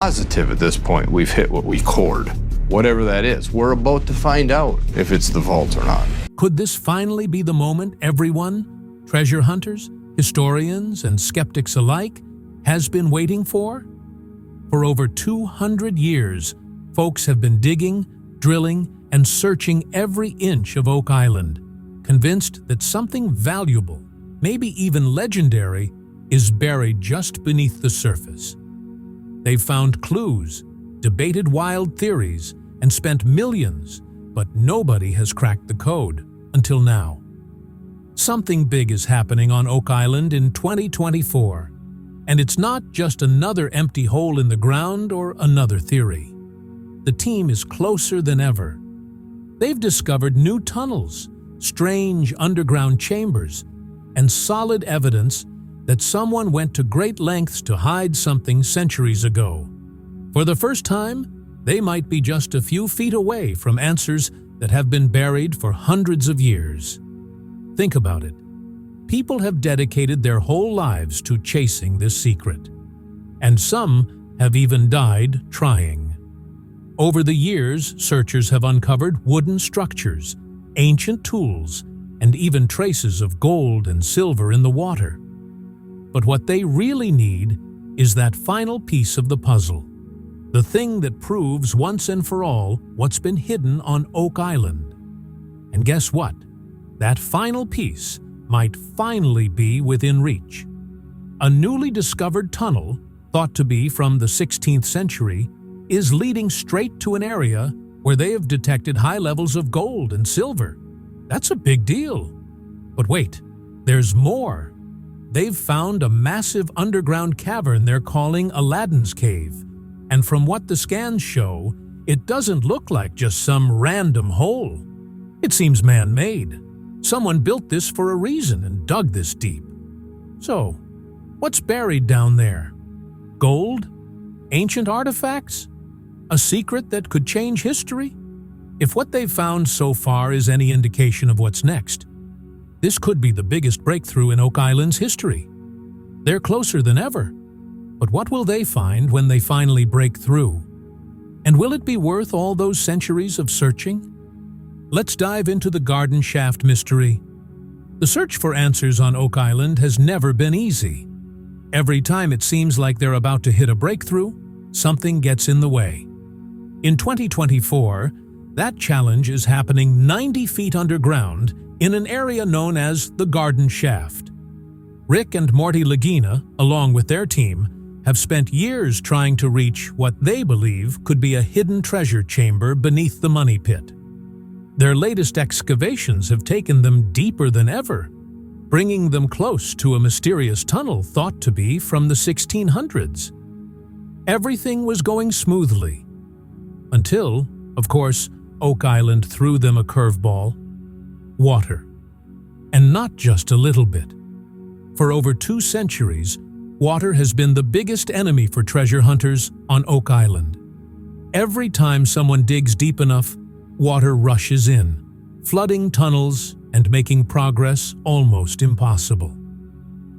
Positive at this point, we've hit what we cored. Whatever that is, we're about to find out if it's the vault or not. Could this finally be the moment everyone, treasure hunters, historians, and skeptics alike, has been waiting for? For over 200 years, folks have been digging, drilling, and searching every inch of Oak Island, convinced that something valuable, maybe even legendary, is buried just beneath the surface. They've found clues, debated wild theories, and spent millions, but nobody has cracked the code until now. Something big is happening on Oak Island in 2024, and it's not just another empty hole in the ground or another theory. The team is closer than ever. They've discovered new tunnels, strange underground chambers, and solid evidence that someone went to great lengths to hide something centuries ago. For the first time, they might be just a few feet away from answers that have been buried for hundreds of years. Think about it. People have dedicated their whole lives to chasing this secret, and some have even died trying. Over the years, searchers have uncovered wooden structures, ancient tools, and even traces of gold and silver in the water. But what they really need is that final piece of the puzzle, the thing that proves once and for all what's been hidden on Oak Island. And guess what? That final piece might finally be within reach. A newly discovered tunnel, thought to be from the 16th century, is leading straight to an area where they have detected high levels of gold and silver. That's a big deal. But wait, there's more. They've found a massive underground cavern they're calling Aladdin's Cave. And from what the scans show, it doesn't look like just some random hole. It seems man-made. Someone built this for a reason and dug this deep. So, what's buried down there? Gold? Ancient artifacts? A secret that could change history? If what they've found so far is any indication of what's next, this could be the biggest breakthrough in Oak Island's history. They're closer than ever. But what will they find when they finally break through? And will it be worth all those centuries of searching? Let's dive into the garden shaft mystery. The search for answers on Oak Island has never been easy. Every time it seems like they're about to hit a breakthrough, something gets in the way. In 2024, that challenge is happening 90 feet underground in an area known as the Garden Shaft. Rick and Morty Lagina, along with their team, have spent years trying to reach what they believe could be a hidden treasure chamber beneath the money pit. Their latest excavations have taken them deeper than ever, bringing them close to a mysterious tunnel thought to be from the 1600s. Everything was going smoothly, until, of course, Oak Island threw them a curveball: water. And not just a little bit. For over 2 centuries, water has been the biggest enemy for treasure hunters on Oak Island. Every time someone digs deep enough, water rushes in, flooding tunnels and making progress almost impossible.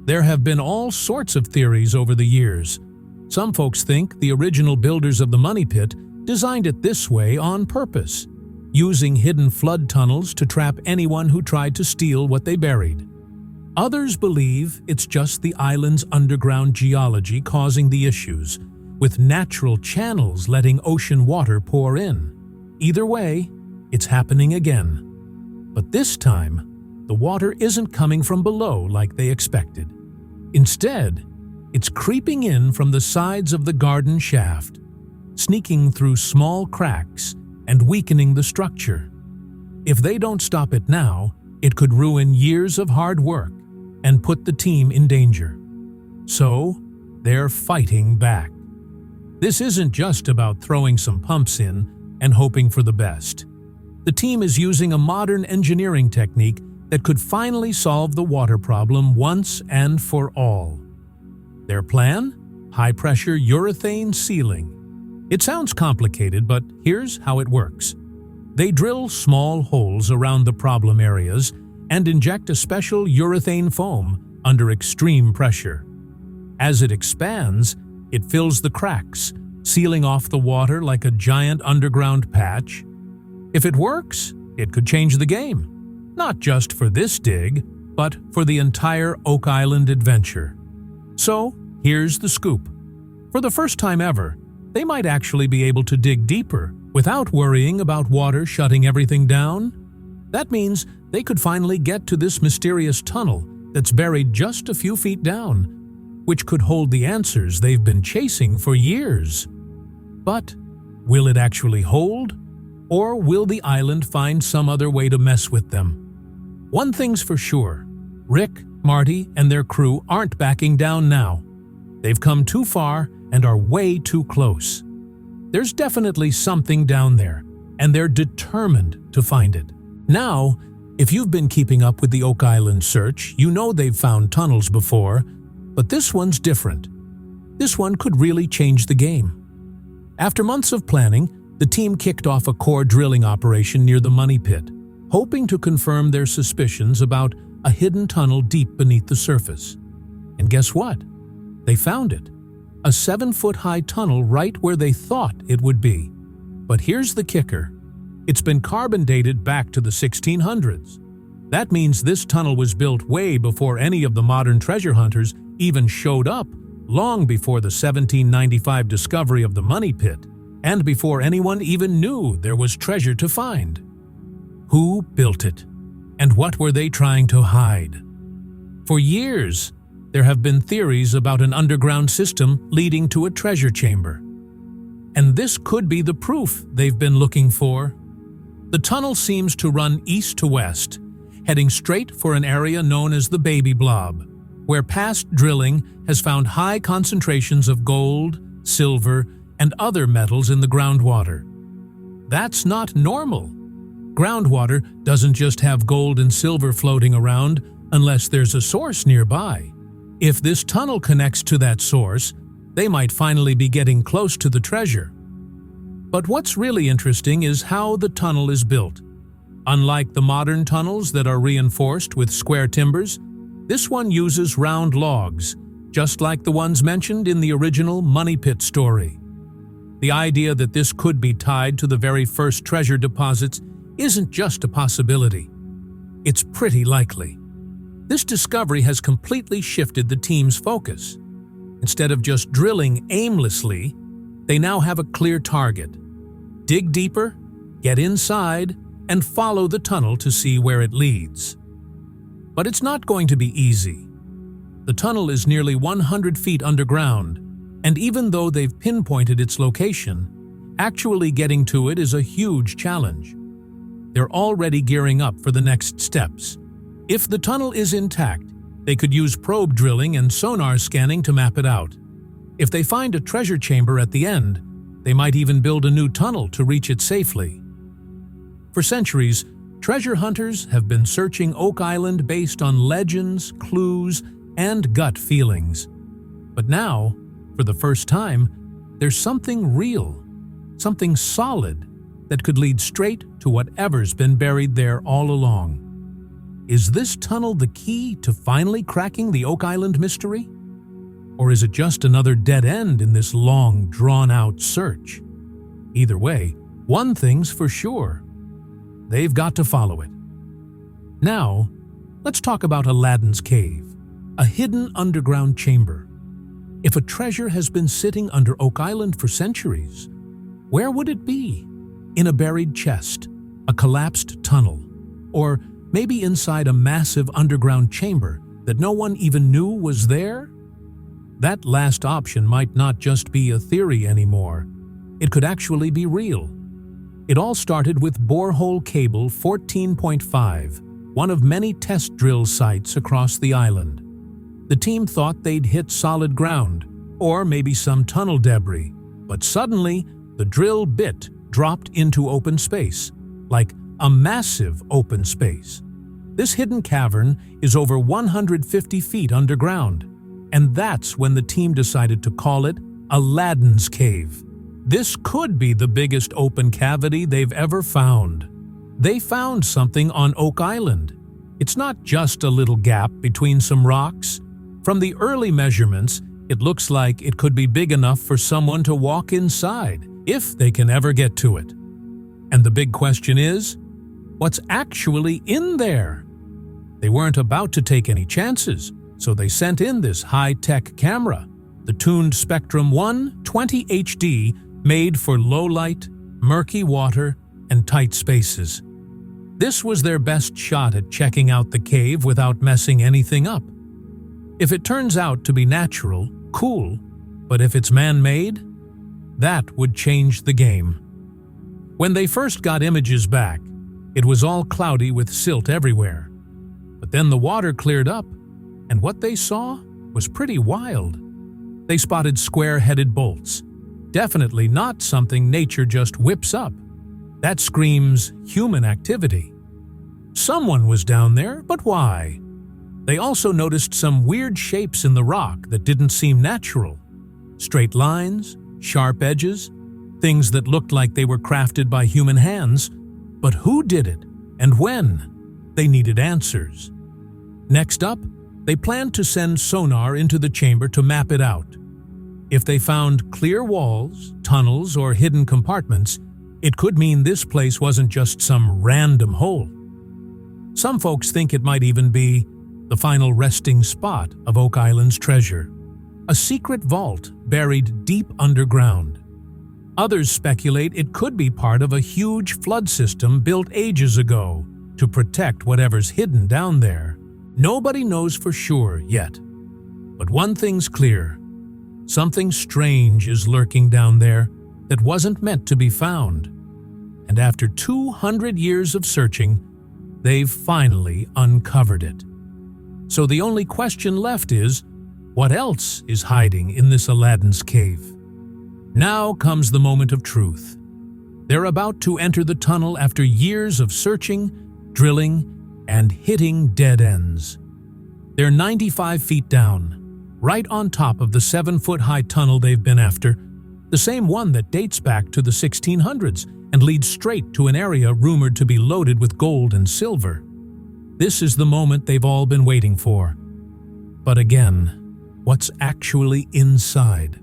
There have been all sorts of theories over the years. Some folks think the original builders of the money pit designed it this way on purpose, using hidden flood tunnels to trap anyone who tried to steal what they buried. Others believe it's just the island's underground geology causing the issues, with natural channels letting ocean water pour in. Either way, it's happening again. But this time, the water isn't coming from below like they expected. Instead, it's creeping in from the sides of the garden shaft, sneaking through small cracks and weakening the structure. If they don't stop it now, it could ruin years of hard work and put the team in danger. So, they're fighting back. This isn't just about throwing some pumps in and hoping for the best. The team is using a modern engineering technique that could finally solve the water problem once and for all. Their plan? High-pressure urethane sealing. It sounds complicated, but here's how it works. They drill small holes around the problem areas and inject a special urethane foam under extreme pressure. As it expands, it fills the cracks, sealing off the water like a giant underground patch. If it works, it could change the game, not just for this dig, but for the entire Oak Island adventure. So, here's the scoop. For the first time ever, they might actually be able to dig deeper without worrying about water shutting everything down. That means they could finally get to this mysterious tunnel that's buried just a few feet down, which could hold the answers they've been chasing for years. But will it actually hold? Or will the island find some other way to mess with them? One thing's for sure, Rick, Marty, and their crew aren't backing down now. They've come too far and are way too close. There's definitely something down there, and they're determined to find it. Now, if you've been keeping up with the Oak Island search, you know they've found tunnels before, but this one's different. This one could really change the game. After months of planning, the team kicked off a core drilling operation near the money pit, hoping to confirm their suspicions about a hidden tunnel deep beneath the surface. And guess what? They found it. A 7-foot-high tunnel right where they thought it would be. But here's the kicker. It's been carbon dated back to the 1600s. That means this tunnel was built way before any of the modern treasure hunters even showed up, long before the 1795 discovery of the money pit, and before anyone even knew there was treasure to find. Who built it? And what were they trying to hide? For years, there have been theories about an underground system leading to a treasure chamber. And this could be the proof they've been looking for. The tunnel seems to run east to west, heading straight for an area known as the Baby Blob, where past drilling has found high concentrations of gold, silver, and other metals in the groundwater. That's not normal. Groundwater doesn't just have gold and silver floating around unless there's a source nearby. If this tunnel connects to that source, they might finally be getting close to the treasure. But what's really interesting is how the tunnel is built. Unlike the modern tunnels that are reinforced with square timbers, this one uses round logs, just like the ones mentioned in the original Money Pit story. The idea that this could be tied to the very first treasure deposits isn't just a possibility. It's pretty likely. This discovery has completely shifted the team's focus. Instead of just drilling aimlessly, they now have a clear target. Dig deeper, get inside, and follow the tunnel to see where it leads. But it's not going to be easy. The tunnel is nearly 100 feet underground, and even though they've pinpointed its location, actually getting to it is a huge challenge. They're already gearing up for the next steps. If the tunnel is intact, they could use probe drilling and sonar scanning to map it out. If they find a treasure chamber at the end, they might even build a new tunnel to reach it safely. For centuries, treasure hunters have been searching Oak Island based on legends, clues, and gut feelings. But now, for the first time, there's something real, something solid that could lead straight to whatever's been buried there all along. Is this tunnel the key to finally cracking the Oak Island mystery? Or is it just another dead end in this long, drawn-out search? Either way, one thing's for sure. They've got to follow it. Now, let's talk about Aladdin's Cave, a hidden underground chamber. If a treasure has been sitting under Oak Island for centuries, where would it be? In a buried chest, a collapsed tunnel, or maybe inside a massive underground chamber that no one even knew was there? That last option might not just be a theory anymore. It could actually be real. It all started with borehole cable 14.5, one of many test drill sites across the island. The team thought they'd hit solid ground, or maybe some tunnel debris, but suddenly the drill bit dropped into open space, like a massive open space. This hidden cavern is over 150 feet underground, and that's when the team decided to call it Aladdin's Cave. This could be the biggest open cavity they've ever found. They found something on Oak Island. It's not just a little gap between some rocks. From the early measurements, It looks like it could be big enough for someone to walk inside, if they can ever get to it. And the big question is, what's actually in there? They weren't about to take any chances, so they sent in this high-tech camera, the tuned Spectrum 120 HD, made for low light, murky water, and tight spaces. This was their best shot at checking out the cave without messing anything up. If it turns out to be natural, cool, but if it's man-made, that would change the game. When they first got images back, it was all cloudy with silt everywhere. But then the water cleared up, and what they saw was pretty wild. They spotted square-headed bolts. Definitely not something nature just whips up. That screams human activity. Someone was down there, but why? They also noticed some weird shapes in the rock that didn't seem natural. Straight lines, sharp edges, things that looked like they were crafted by human hands. But who did it, and when? They needed answers. Next up, they planned to send sonar into the chamber to map it out. If they found clear walls, tunnels, or hidden compartments, it could mean this place wasn't just some random hole. Some folks think it might even be the final resting spot of Oak Island's treasure, a secret vault buried deep underground. Others speculate it could be part of a huge flood system built ages ago to protect whatever's hidden down there. Nobody knows for sure yet. But one thing's clear. Something strange is lurking down there that wasn't meant to be found. And after 200 years of searching, they've finally uncovered it. So the only question left is, what else is hiding in this Aladdin's cave? Now comes the moment of truth. They're about to enter the tunnel after years of searching, drilling, and hitting dead ends. They're 95 feet down, right on top of the 7-foot-high tunnel they've been after, the same one that dates back to the 1600s and leads straight to an area rumored to be loaded with gold and silver. This is the moment they've all been waiting for. But again, what's actually inside?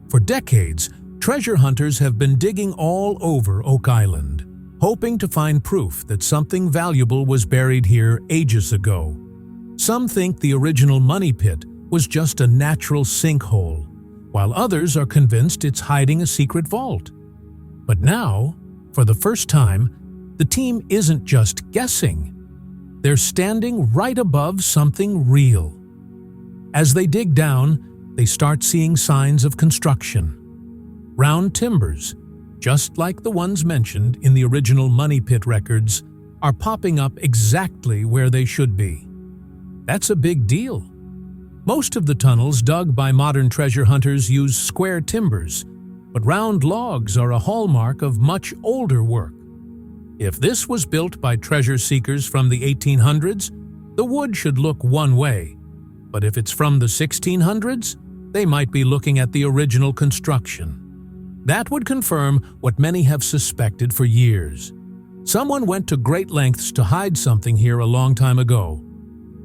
For decades, treasure hunters have been digging all over Oak Island, hoping to find proof that something valuable was buried here ages ago. Some think the original money pit was just a natural sinkhole, while others are convinced it's hiding a secret vault. But now, for the first time, the team isn't just guessing. They're standing right above something real. As they dig down, they start seeing signs of construction. Round timbers, just like the ones mentioned in the original money pit records, are popping up exactly where they should be. That's a big deal. Most of the tunnels dug by modern treasure hunters use square timbers, but round logs are a hallmark of much older work. If this was built by treasure seekers from the 1800s, the wood should look one way. But if it's from the 1600s, they might be looking at the original construction. That would confirm what many have suspected for years. Someone went to great lengths to hide something here a long time ago.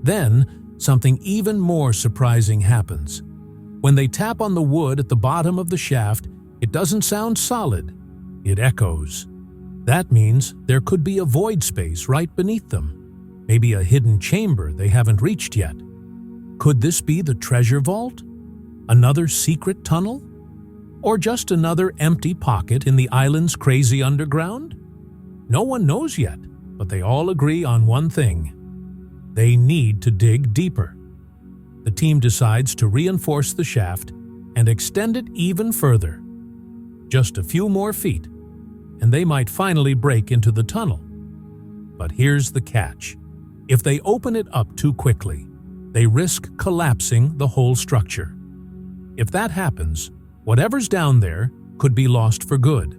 Then, something even more surprising happens. When they tap on the wood at the bottom of the shaft, it doesn't sound solid. It echoes. That means there could be a void space right beneath them. Maybe a hidden chamber they haven't reached yet. Could this be the treasure vault? Another secret tunnel? Or just another empty pocket in the island's crazy underground? No one knows yet, but they all agree on one thing. They need to dig deeper. The team decides to reinforce the shaft and extend it even further. Just a few more feet, and they might finally break into the tunnel. But here's the catch. If they open it up too quickly, they risk collapsing the whole structure. If that happens, whatever's down there could be lost for good.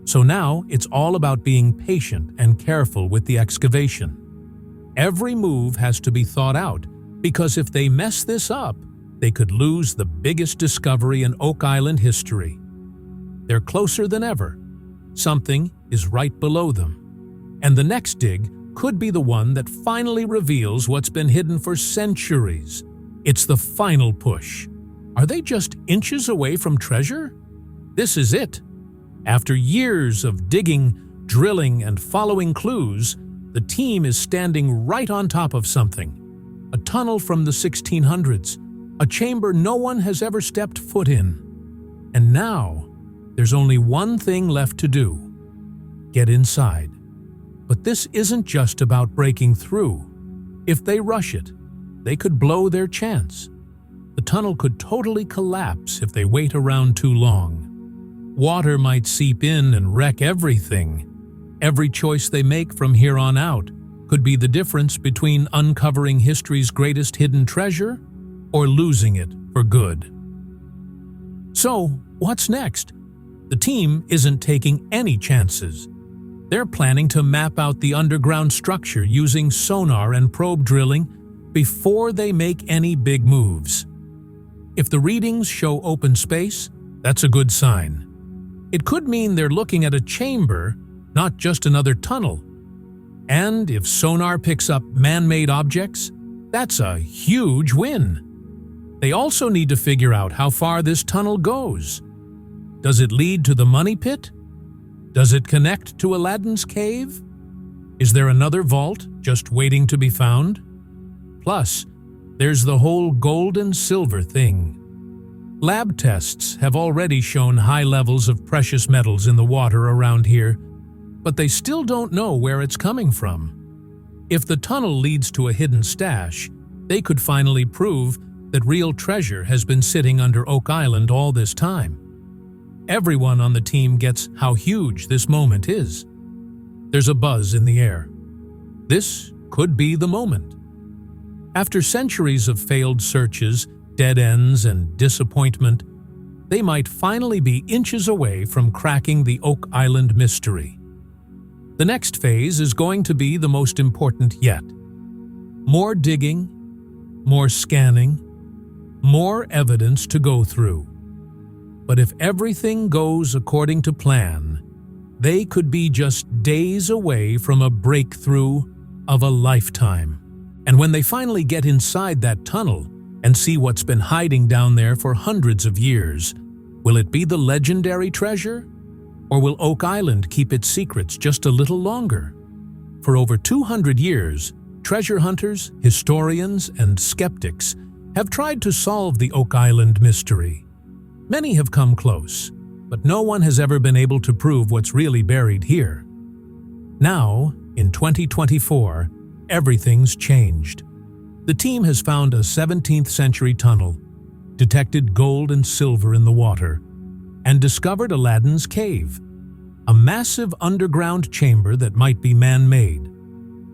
So now it's all about being patient and careful with the excavation. Every move has to be thought out, because if they mess this up, they could lose the biggest discovery in Oak Island history. They're closer than ever. Something is right below them. And the next dig could be the one that finally reveals what's been hidden for centuries. It's the final push. Are they just inches away from treasure? This is it. After years of digging, drilling, and following clues, the team is standing right on top of something. A tunnel from the 1600s, a chamber no one has ever stepped foot in. And now, there's only one thing left to do: get inside. But this isn't just about breaking through. If they rush it, they could blow their chance. The tunnel could totally collapse if they wait around too long. Water might seep in and wreck everything. Every choice they make from here on out could be the difference between uncovering history's greatest hidden treasure or losing it for good. So, what's next? The team isn't taking any chances. They're planning to map out the underground structure using sonar and probe drilling before they make any big moves. If the readings show open space, that's a good sign. It could mean they're looking at a chamber, not just another tunnel. And if sonar picks up man-made objects, that's a huge win. They also need to figure out how far this tunnel goes. Does it lead to the money pit? Does it connect to Aladdin's cave? Is there another vault just waiting to be found? Plus, there's the whole gold and silver thing. Lab tests have already shown high levels of precious metals in the water around here, but they still don't know where it's coming from. If the tunnel leads to a hidden stash, they could finally prove that real treasure has been sitting under Oak Island all this time. Everyone on the team gets how huge this moment is. There's a buzz in the air. This could be the moment. After centuries of failed searches, dead ends, and disappointment, they might finally be inches away from cracking the Oak Island mystery. The next phase is going to be the most important yet. More digging, more scanning, more evidence to go through. But if everything goes according to plan, they could be just days away from a breakthrough of a lifetime. And when they finally get inside that tunnel and see what's been hiding down there for hundreds of years, will it be the legendary treasure? Or will Oak Island keep its secrets just a little longer? For over 200 years, treasure hunters, historians, and skeptics have tried to solve the Oak Island mystery. Many have come close, but no one has ever been able to prove what's really buried here. Now, in 2024, everything's changed. The team has found a 17th century tunnel, detected gold and silver in the water, and discovered Aladdin's cave, a massive underground chamber that might be man-made.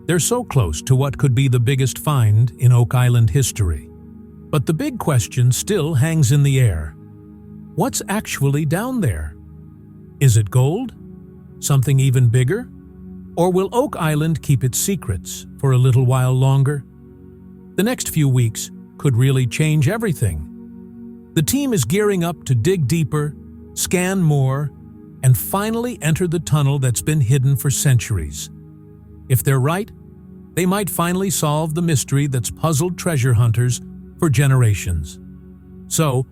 They're so close to what could be the biggest find in Oak Island history. But the big question still hangs in the air. What's actually down there? Is it gold? Something even bigger? Or will Oak Island keep its secrets for a little while longer? The next few weeks could really change everything. The team is gearing up to dig deeper, scan more, and finally enter the tunnel that's been hidden for centuries. If they're right, they might finally solve the mystery that's puzzled treasure hunters for generations. So,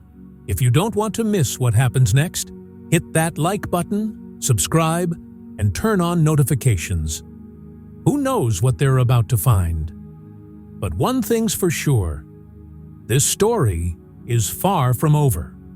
if you don't want to miss what happens next, hit that like button, subscribe, and turn on notifications. Who knows what they're about to find? But one thing's for sure, this story is far from over.